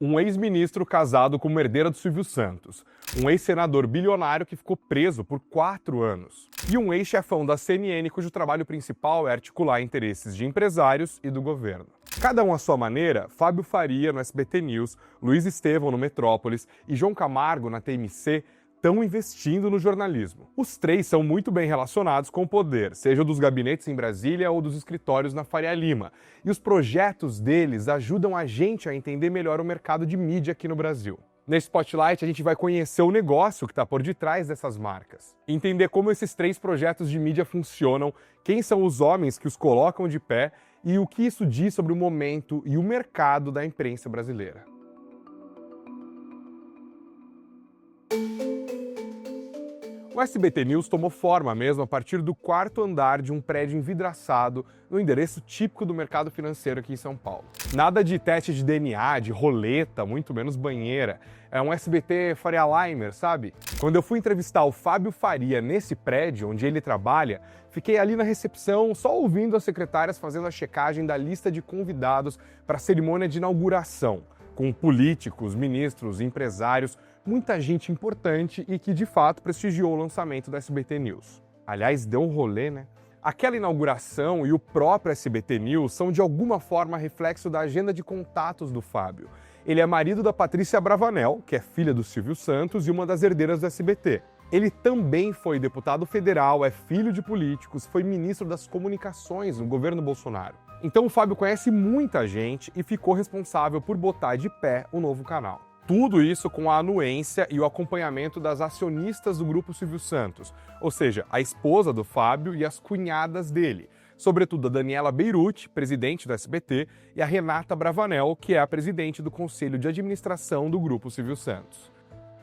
Um ex-ministro casado com uma herdeira do Silvio Santos, um ex-senador bilionário que ficou preso por 4 anos, e um ex-chefão da CNN cujo trabalho principal é articular interesses de empresários e do governo. Cada um à sua maneira, Fábio Faria no SBT News, Luiz Estevão no Metrópolis e João Camargo na TMC estão investindo no jornalismo. Os três são muito bem relacionados com o poder, seja dos gabinetes em Brasília ou dos escritórios na Faria Lima. E os projetos deles ajudam a gente a entender melhor o mercado de mídia aqui no Brasil. Nesse Spotlight, a gente vai conhecer o negócio que está por detrás dessas marcas, entender como esses 3 projetos de mídia funcionam, quem são os homens que os colocam de pé e o que isso diz sobre o momento e o mercado da imprensa brasileira. O SBT News tomou forma mesmo a partir do 4º andar de um prédio envidraçado no endereço típico do mercado financeiro aqui em São Paulo. Nada de teste de DNA, de roleta, muito menos banheira. É um SBT Faria Limer, sabe? Quando eu fui entrevistar o Fábio Faria nesse prédio onde ele trabalha, fiquei ali na recepção só ouvindo as secretárias fazendo a checagem da lista de convidados para a cerimônia de inauguração, com políticos, ministros, empresários, muita gente importante e que de fato prestigiou o lançamento do SBT News. Aliás, deu um rolê, né? Aquela inauguração e o próprio SBT News são de alguma forma reflexo da agenda de contatos do Fábio. Ele é marido da Patrícia Abravanel, que é filha do Silvio Santos e uma das herdeiras do SBT. Ele também foi deputado federal, é filho de políticos, foi ministro das comunicações no governo Bolsonaro. Então o Fábio conhece muita gente e ficou responsável por botar de pé o novo canal. Tudo isso com a anuência e o acompanhamento das acionistas do Grupo Silvio Santos, ou seja, a esposa do Fábio e as cunhadas dele, sobretudo a Daniela Beirute, presidente do SBT, e a Renata Bravanel, que é a presidente do Conselho de Administração do Grupo Silvio Santos.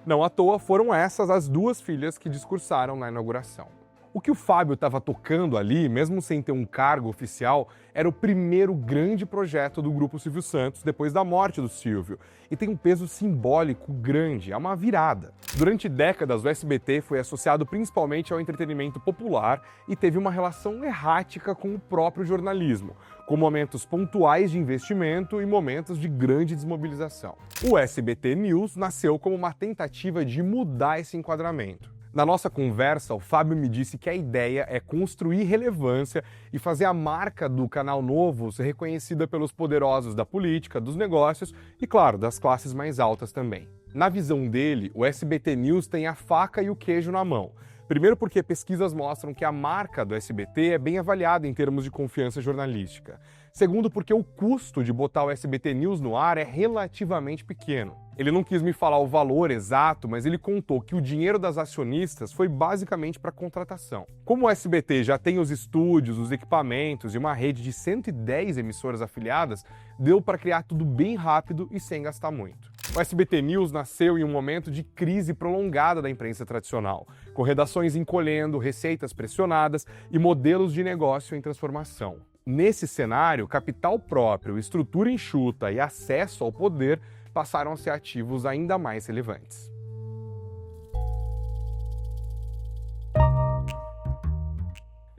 Não à toa foram essas as 2 filhas que discursaram na inauguração. O que o Fábio estava tocando ali, mesmo sem ter um cargo oficial, era o primeiro grande projeto do Grupo Silvio Santos depois da morte do Silvio, e tem um peso simbólico grande, é uma virada. Durante décadas, o SBT foi associado principalmente ao entretenimento popular e teve uma relação errática com o próprio jornalismo, com momentos pontuais de investimento e momentos de grande desmobilização. O SBT News nasceu como uma tentativa de mudar esse enquadramento. Na nossa conversa, o Fábio me disse que a ideia é construir relevância e fazer a marca do canal novo ser reconhecida pelos poderosos da política, dos negócios e, claro, das classes mais altas também. Na visão dele, o SBT News tem a faca e o queijo na mão. Primeiro porque pesquisas mostram que a marca do SBT é bem avaliada em termos de confiança jornalística. Segundo porque o custo de botar o SBT News no ar é relativamente pequeno. Ele não quis me falar o valor exato, mas ele contou que o dinheiro das acionistas foi basicamente para contratação. Como o SBT já tem os estúdios, os equipamentos e uma rede de 110 emissoras afiliadas, deu para criar tudo bem rápido e sem gastar muito. O SBT News nasceu em um momento de crise prolongada da imprensa tradicional, com redações encolhendo, receitas pressionadas e modelos de negócio em transformação. Nesse cenário, capital próprio, estrutura enxuta e acesso ao poder passaram a ser ativos ainda mais relevantes.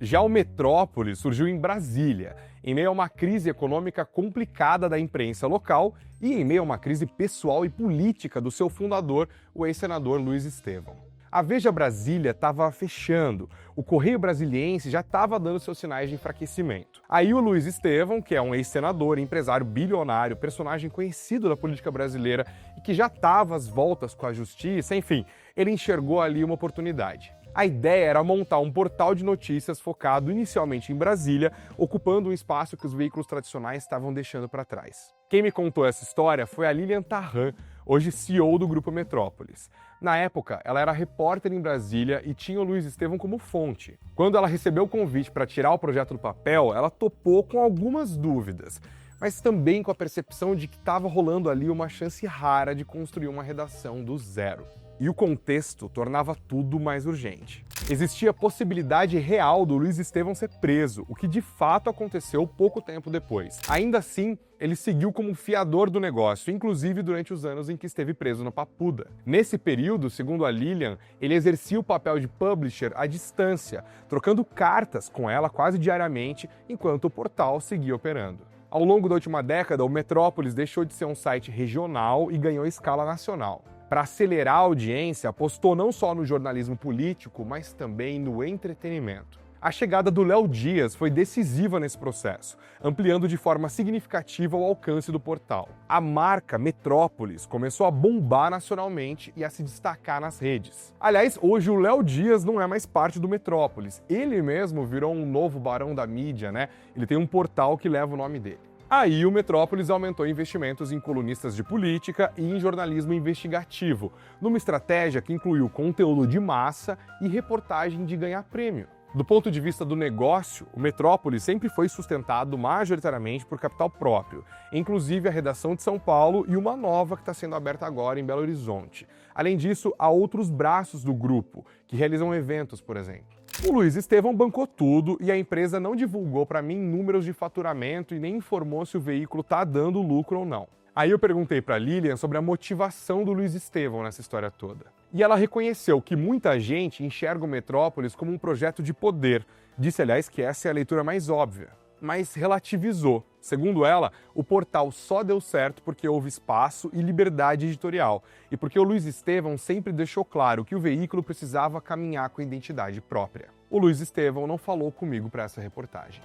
Já o Metrópolis surgiu em Brasília, em meio a uma crise econômica complicada da imprensa local e em meio a uma crise pessoal e política do seu fundador, o ex-senador Luiz Estevão. A Veja Brasília estava fechando, o Correio Brasiliense já estava dando seus sinais de enfraquecimento. Aí o Luiz Estevão, que é um ex-senador, empresário bilionário, personagem conhecido da política brasileira e que já estava às voltas com a justiça, enfim, ele enxergou ali uma oportunidade. A ideia era montar um portal de notícias focado inicialmente em Brasília, ocupando um espaço que os veículos tradicionais estavam deixando para trás. Quem me contou essa história foi a Lilian Tharram, hoje CEO do Grupo Metrópolis. Na época, ela era repórter em Brasília e tinha o Luiz Estevão como fonte. Quando ela recebeu o convite para tirar o projeto do papel, ela topou com algumas dúvidas, mas também com a percepção de que estava rolando ali uma chance rara de construir uma redação do zero. E o contexto tornava tudo mais urgente. Existia a possibilidade real do Luiz Estevão ser preso, o que de fato aconteceu pouco tempo depois. Ainda assim, ele seguiu como fiador do negócio, inclusive durante os anos em que esteve preso na Papuda. Nesse período, segundo a Lilian, ele exercia o papel de publisher à distância, trocando cartas com ela quase diariamente, enquanto o portal seguia operando. Ao longo da última década, o Metrópolis deixou de ser um site regional e ganhou escala nacional. Para acelerar a audiência, apostou não só no jornalismo político, mas também no entretenimento. A chegada do Léo Dias foi decisiva nesse processo, ampliando de forma significativa o alcance do portal. A marca Metrópolis começou a bombar nacionalmente e a se destacar nas redes. Aliás, hoje o Léo Dias não é mais parte do Metrópolis. Ele mesmo virou um novo barão da mídia, né? Ele tem um portal que leva o nome dele. Aí o Metrópolis aumentou investimentos em colunistas de política e em jornalismo investigativo, numa estratégia que incluiu conteúdo de massa e reportagem de ganhar prêmio. Do ponto de vista do negócio, o Metrópolis sempre foi sustentado majoritariamente por capital próprio, inclusive a redação de São Paulo e uma nova que está sendo aberta agora em Belo Horizonte. Além disso, há outros braços do grupo, que realizam eventos, por exemplo. O Luiz Estevão bancou tudo e a empresa não divulgou para mim números de faturamento e nem informou se o veículo está dando lucro ou não. Aí eu perguntei para Lilian sobre a motivação do Luiz Estevão nessa história toda. E ela reconheceu que muita gente enxerga o Metrópolis como um projeto de poder. Disse, aliás, que essa é a leitura mais óbvia. Mas relativizou. Segundo ela, o portal só deu certo porque houve espaço e liberdade editorial. E porque o Luiz Estevão sempre deixou claro que o veículo precisava caminhar com identidade própria. O Luiz Estevão não falou comigo para essa reportagem.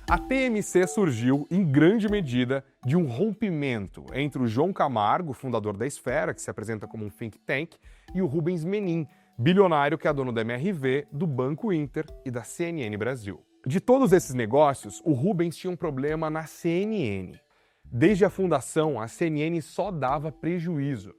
A TMC surgiu, em grande medida, de um rompimento entre o João Camargo, fundador da Esfera, que se apresenta como um think tank, e o Rubens Menin, bilionário que é dono da MRV, do Banco Inter e da CNN Brasil. De todos esses negócios, o Rubens tinha um problema na CNN. Desde a fundação, a CNN só dava prejuízo.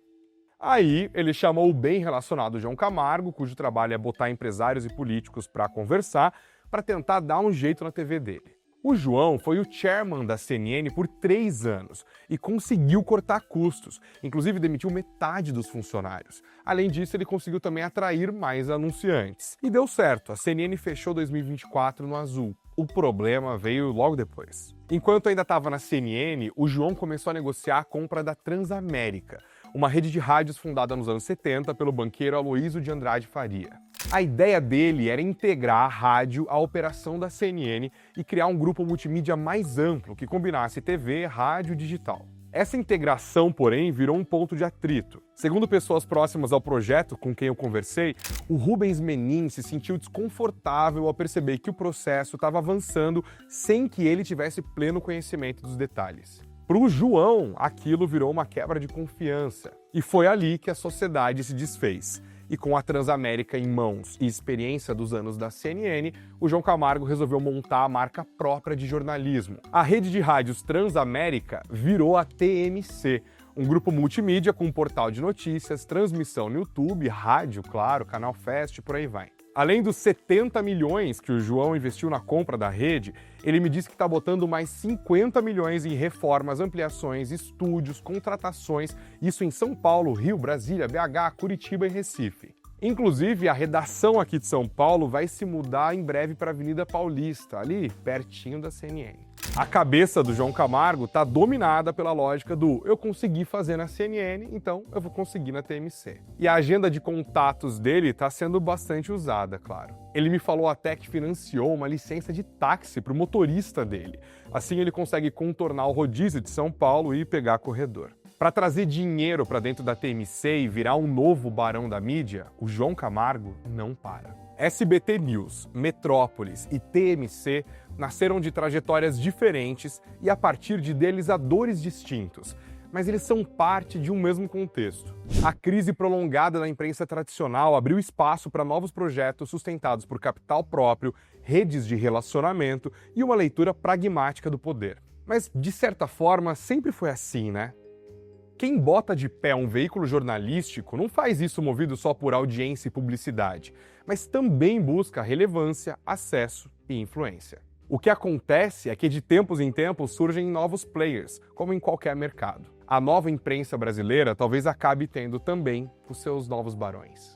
Aí, ele chamou o bem relacionado João Camargo, cujo trabalho é botar empresários e políticos para conversar, para tentar dar um jeito na TV dele. O João foi o chairman da CNN por 3 anos e conseguiu cortar custos, inclusive demitiu metade dos funcionários. Além disso, ele conseguiu também atrair mais anunciantes. E deu certo, a CNN fechou 2024 no azul. O problema veio logo depois. Enquanto ainda estava na CNN, o João começou a negociar a compra da Transamérica, uma rede de rádios fundada nos anos 70 pelo banqueiro Aloísio de Andrade Faria. A ideia dele era integrar a rádio à operação da CNN e criar um grupo multimídia mais amplo que combinasse TV, rádio e digital. Essa integração, porém, virou um ponto de atrito. Segundo pessoas próximas ao projeto com quem eu conversei, o Rubens Menin se sentiu desconfortável ao perceber que o processo estava avançando sem que ele tivesse pleno conhecimento dos detalhes. Para o João, aquilo virou uma quebra de confiança. E foi ali que a sociedade se desfez. E com a Transamérica em mãos e experiência dos anos da CNN, o João Camargo resolveu montar a marca própria de jornalismo. A rede de rádios Transamérica virou a TMC, um grupo multimídia com um portal de notícias, transmissão no YouTube, rádio, claro, canal Fast, por aí vai. Além dos 70 milhões que o João investiu na compra da rede, ele me disse que está botando mais 50 milhões em reformas, ampliações, estúdios, contratações, isso em São Paulo, Rio, Brasília, BH, Curitiba e Recife. Inclusive, a redação aqui de São Paulo vai se mudar em breve para a Avenida Paulista, ali pertinho da CNN. A cabeça do João Camargo está dominada pela lógica do eu consegui fazer na CNN, então eu vou conseguir na TMC. E a agenda de contatos dele está sendo bastante usada, claro. Ele me falou até que financiou uma licença de táxi para o motorista dele. Assim ele consegue contornar o rodízio de São Paulo e pegar corredor. Para trazer dinheiro para dentro da TMC e virar um novo barão da mídia, o João Camargo não para. SBT News, Metrópolis e TMC nasceram de trajetórias diferentes e a partir de idealizadores distintos, mas eles são parte de um mesmo contexto. A crise prolongada da imprensa tradicional abriu espaço para novos projetos sustentados por capital próprio, redes de relacionamento e uma leitura pragmática do poder. Mas, de certa forma, sempre foi assim, né? Quem bota de pé um veículo jornalístico não faz isso movido só por audiência e publicidade, mas também busca relevância, acesso e influência. O que acontece é que de tempos em tempos surgem novos players, como em qualquer mercado. A nova imprensa brasileira talvez acabe tendo também os seus novos barões.